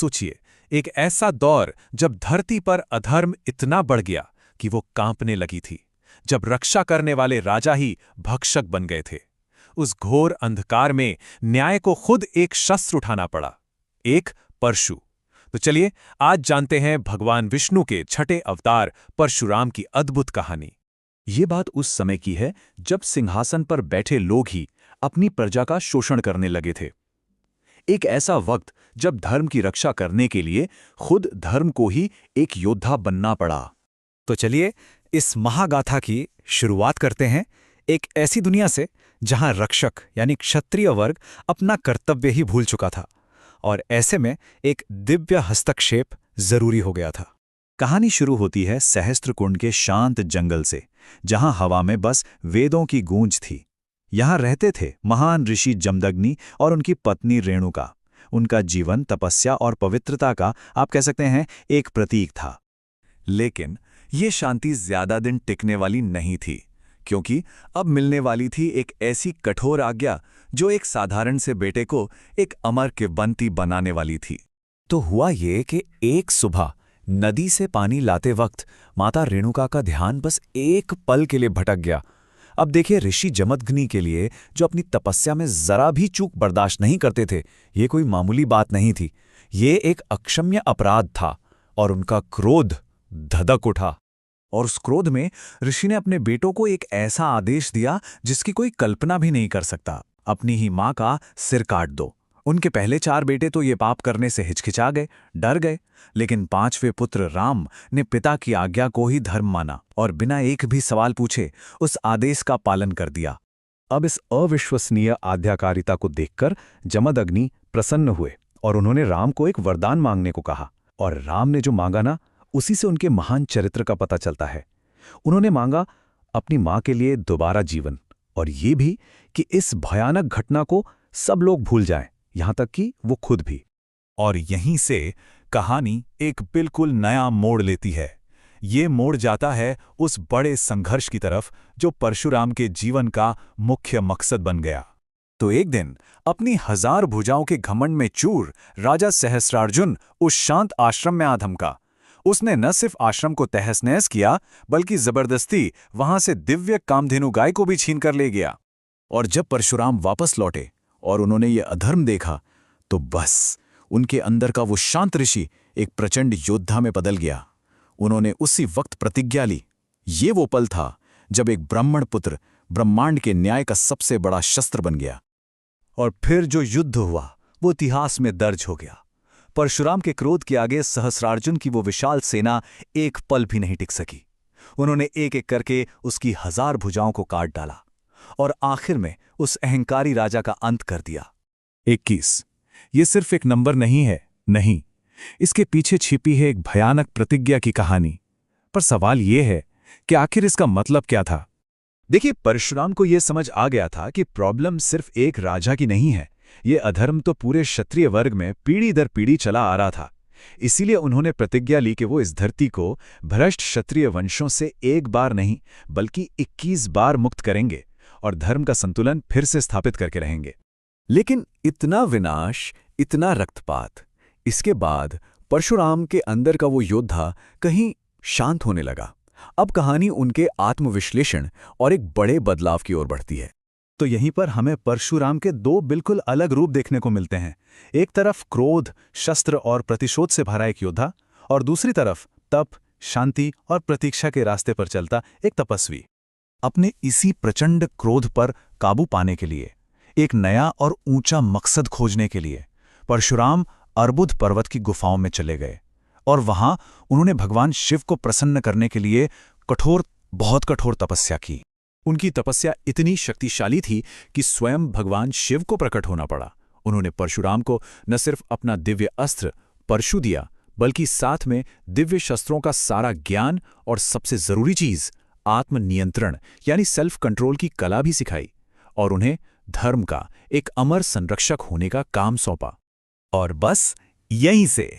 सोचिए, एक ऐसा दौर जब धरती पर अधर्म इतना बढ़ गया कि वो कांपने लगी थी, जब रक्षा करने वाले राजा ही भक्षक बन गए थे। उस घोर अंधकार में न्याय को खुद एक शस्त्र उठाना पड़ा, एक परशु। तो चलिए आज जानते हैं भगवान विष्णु के छठे अवतार परशुराम की अद्भुत कहानी। ये बात उस समय की है जब सिंहासन पर बैठे लोग ही अपनी प्रजा का शोषण करने लगे थे। एक ऐसा वक्त जब धर्म की रक्षा करने के लिए खुद धर्म को ही एक योद्धा बनना पड़ा। तो चलिए इस महागाथा की शुरुआत करते हैं एक ऐसी दुनिया से जहां रक्षक यानी क्षत्रिय वर्ग अपना कर्तव्य ही भूल चुका था, और ऐसे में एक दिव्य हस्तक्षेप जरूरी हो गया था। कहानी शुरू होती है सहस्त्रकुंड के शांत जंगल से, जहां हवा में बस वेदों की गूंज थी। यहां रहते थे महान ऋषि जमदग्नि और उनकी पत्नी रेणुका। उनका जीवन तपस्या और पवित्रता का आप कह सकते हैं एक प्रतीक था। लेकिन ये शांति ज्यादा दिन टिकने वाली नहीं थी, क्योंकि अब मिलने वाली थी एक ऐसी कठोर आज्ञा जो एक साधारण से बेटे को एक अमर किंवदंती बनाने वाली थी। तो हुआ ये कि एक सुबह नदी से पानी लाते वक्त माता रेणुका का ध्यान बस एक पल के लिए भटक गया। अब देखिए, ऋषि जमदग्नि के लिए जो अपनी तपस्या में जरा भी चूक बर्दाश्त नहीं करते थे, ये कोई मामूली बात नहीं थी। ये एक अक्षम्य अपराध था और उनका क्रोध धधक उठा। और उस क्रोध में ऋषि ने अपने बेटों को एक ऐसा आदेश दिया जिसकी कोई कल्पना भी नहीं कर सकता। अपनी ही मां का सिर काट दो। उनके पहले 4 बेटे तो ये पाप करने से हिचकिचा गए, डर गए, लेकिन 5वें पुत्र राम ने पिता की आज्ञा को ही धर्म माना और बिना एक भी सवाल पूछे उस आदेश का पालन कर दिया। अब इस अविश्वसनीय आज्ञाकारिता को देखकर जमदग्नि प्रसन्न हुए और उन्होंने राम को एक वरदान मांगने को कहा। और राम ने जो मांगा ना, उसी से उनके महान चरित्र का पता चलता है। उन्होंने मांगा अपनी मां के लिए दोबारा जीवन, और ये भी कि इस भयानक घटना को सब लोग भूल जाएं, यहां तक कि वो खुद भी। और यहीं से कहानी एक बिल्कुल नया मोड़ लेती है। ये मोड़ जाता है उस बड़े संघर्ष की तरफ जो परशुराम के जीवन का मुख्य मकसद बन गया। तो एक दिन अपनी 1000 भुजाओं के घमंड में चूर राजा सहस्रार्जुन उस शांत आश्रम में आ धमका। उसने न सिर्फ आश्रम को तहस नहस किया, बल्कि जबरदस्ती वहां से दिव्य कामधेनु गाय को भी छीन कर ले गया। और जब परशुराम वापस लौटे और उन्होंने ये अधर्म देखा, तो बस उनके अंदर का वो शांत ऋषि एक प्रचंड योद्धा में बदल गया। उन्होंने उसी वक्त प्रतिज्ञा ली। ये वो पल था जब एक ब्राह्मण पुत्र ब्रह्मांड के न्याय का सबसे बड़ा शस्त्र बन गया। और फिर जो युद्ध हुआ वो इतिहास में दर्ज हो गया। परशुराम के क्रोध के आगे सहस्रार्जुन की वो विशाल सेना एक पल भी नहीं टिक सकी। उन्होंने एक एक करके उसकी 1000 भुजाओं को काट डाला और आखिर में उस अहंकारी राजा का अंत कर दिया। 21 ये सिर्फ एक नंबर नहीं है, नहीं, इसके पीछे छिपी है एक भयानक प्रतिज्ञा की कहानी। पर सवाल यह है कि आखिर इसका मतलब क्या था? देखिए, परशुराम को यह समझ आ गया था कि प्रॉब्लम सिर्फ एक राजा की नहीं है। ये अधर्म तो पूरे क्षत्रिय वर्ग में पीढ़ी दर पीढ़ी चला आ रहा था। इसीलिए उन्होंने प्रतिज्ञा ली कि वो इस धरती को भ्रष्ट क्षत्रिय वंशों से एक बार नहीं बल्कि 21 बार मुक्त करेंगे और धर्म का संतुलन फिर से स्थापित करके रहेंगे। लेकिन इतना विनाश, इतना रक्तपात, इसके बाद परशुराम के अंदर का वो योद्धा कहीं शांत होने लगा। अब कहानी उनके आत्मविश्लेषण और एक बड़े बदलाव की ओर बढ़ती है। तो यहीं पर हमें परशुराम के 2 बिल्कुल अलग रूप देखने को मिलते हैं। एक तरफ क्रोध, शस्त्र और प्रतिशोध से भरा एक योद्धा, और दूसरी तरफ तप, शांति और प्रतीक्षा के रास्ते पर चलता एक तपस्वी। अपने इसी प्रचंड क्रोध पर काबू पाने के लिए, एक नया और ऊंचा मकसद खोजने के लिए परशुराम अर्बुद पर्वत की गुफाओं में चले गए। और वहां उन्होंने भगवान शिव को प्रसन्न करने के लिए बहुत कठोर तपस्या की। उनकी तपस्या इतनी शक्तिशाली थी कि स्वयं भगवान शिव को प्रकट होना पड़ा। उन्होंने परशुराम को न सिर्फ अपना दिव्य अस्त्र परशु दिया, बल्कि साथ में दिव्य शस्त्रों का सारा ज्ञान और सबसे जरूरी चीज आत्मनियंत्रण यानी सेल्फ कंट्रोल की कला भी सिखाई, और उन्हें धर्म का एक अमर संरक्षक होने का काम सौंपा। और बस यहीं से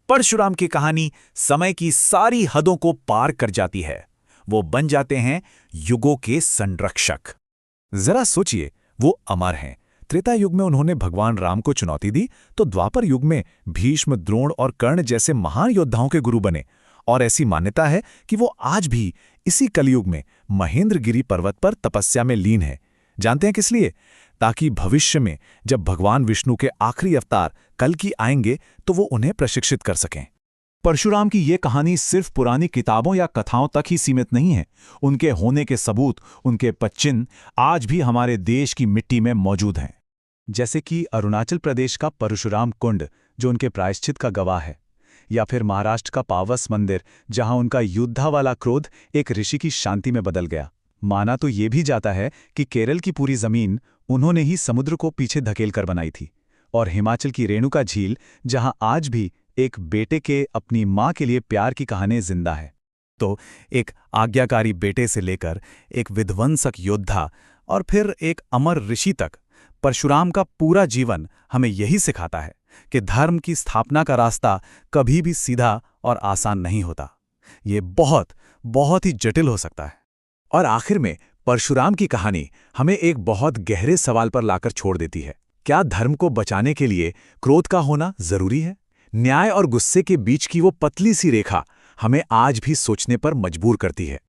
परशुराम की कहानी समय की सारी हदों को पार कर जाती है। वो बन जाते हैं युगों के संरक्षक। जरा सोचिए, वो अमर हैं, त्रेता युग में उन्होंने भगवान राम को चुनौती दी तो द्वापर युग में भीष्म, द्रोण और कर्ण जैसे महान योद्धाओं के गुरु बने। और ऐसी मान्यता है कि वो आज भी इसी कलयुग में महेंद्रगिरी पर्वत पर तपस्या में लीन है। जानते हैं किस लिए? ताकि भविष्य में जब भगवान विष्णु के आखिरी अवतार कल्कि आएंगे तो वो उन्हें प्रशिक्षित कर सकें। परशुराम की ये कहानी सिर्फ पुरानी किताबों या कथाओं तक ही सीमित नहीं है। उनके होने के सबूत, उनके पच्चिन्ह आज भी हमारे देश की मिट्टी में मौजूद हैं। जैसे कि अरुणाचल प्रदेश का परशुराम कुंड जो उनके प्रायश्चित का गवाह है, या फिर महाराष्ट्र का पावस मंदिर जहां उनका युद्धा वाला क्रोध एक ऋषि की शांति में बदल गया। माना तो ये भी जाता है कि केरल की पूरी जमीन उन्होंने ही समुद्र को पीछे धकेल कर बनाई थी। और हिमाचल की रेणुका झील जहां आज भी एक बेटे के अपनी मां के लिए प्यार की कहानी जिंदा है। तो एक आज्ञाकारी बेटे से लेकर एक विध्वंसक योद्धा और फिर एक अमर ऋषि तक, परशुराम का पूरा जीवन हमें यही सिखाता है कि धर्म की स्थापना का रास्ता कभी भी सीधा और आसान नहीं होता। ये बहुत ही जटिल हो सकता है। और आखिर में परशुराम की कहानी हमें एक बहुत गहरे सवाल पर लाकर छोड़ देती है। क्या धर्म को बचाने के लिए क्रोध का होना जरूरी है? न्याय और गुस्से के बीच की वो पतली सी रेखा हमें आज भी सोचने पर मजबूर करती है।